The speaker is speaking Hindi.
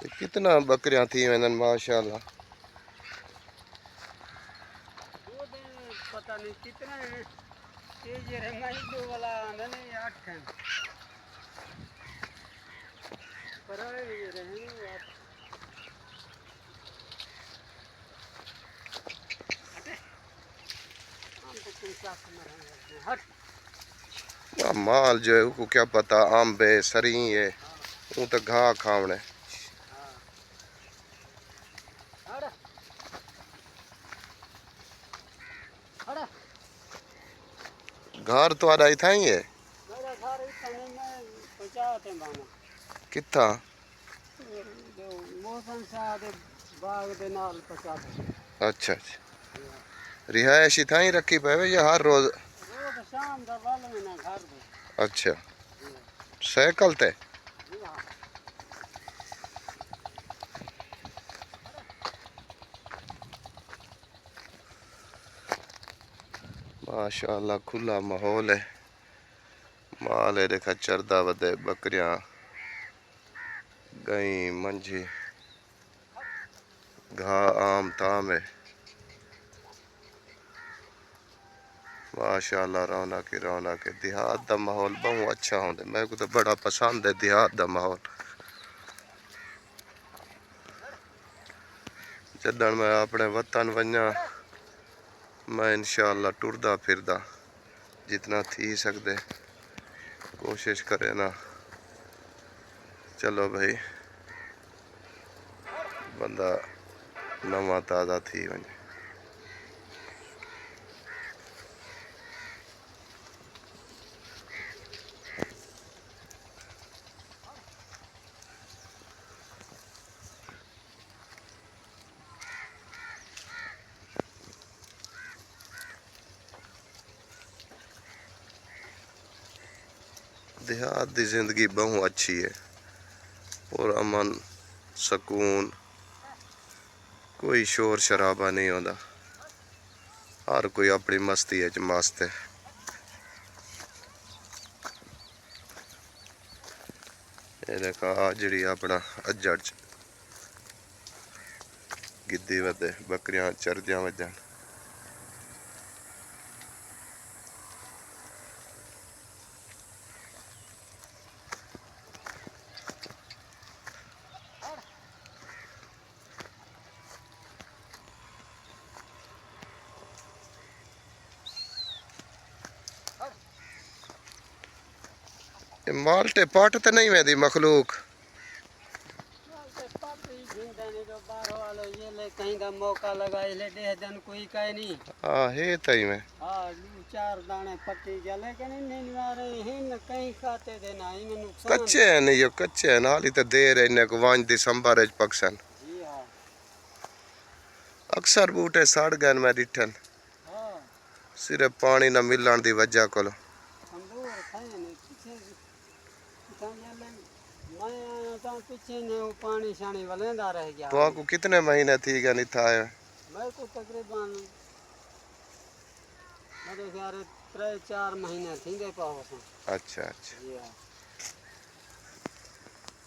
कितना बकरियां थी वैन माशाल्लाह। पता नहीं कितना है ये रंगाई दो वाला नहीं 8 है पर ये रहने हम तो कोई साफ में हट माल जो है उसको क्या पता आम बे सरी है वो तो घाह खावने घर तो आड़ा ही था ही है कितना अच्छा अच्छा रिहायशी था ही रखी पे या हर रोज अच्छा साइकिल ते माशाल्लाह खुला माहौल है माल है देखा चरदा वदे बकरियां गई मंझी घाह आम ताम है माशाल्लाह रौनक ही रौनक है देहात दा माहौल बहुत अच्छा होंदा मेरे को तो बड़ा पसंद है देहात दा माहौल जदन मैं अपने वतन वन्या मैं इंशाअल्लाह टुरदा फिरदा जितना थी सकदे कोशिश करे ना चलो भाई बंदा नवा ताज़ा थी वने देहात की जिंदगी बहुत अच्छी है और अमन सुकून कोई शोर शराबा नहीं होता हर कोई अपनी मस्ती है मस्त है ये देखा जी अपना अज्जड़ गिद्दी वदे बकरियां चरदियां वजन माल्टे पाट तो नहीं वेंदी मखलूक कहीं का मौका लगा ले दे दिन कोई कहे नहीं हाँ है तई में हाँ 4 दाने पट्टी जले के नहीं मारे हैं कहीं खाते देना ही में नुकसान कच्चे हैं नहीं ये कच्चे हैं हाली तो देर है इन्हें को 5 दिसंबर पक्सन जी हाँ अक्सर बूटे सड़ गए मैं डिठन हाँ सिर्फ पानी न मिलन की वजह को कमजोर थे नहीं पीछे मैं आया था पीछे ने वो पानी शानी वलेंदा रह गया तो आपको कितने महीने थी गया नहीं था मैं को तकरीबन मेरे ख्याल 3-4 महीने थी गए पाओ अच्छा अच्छा जी हाँ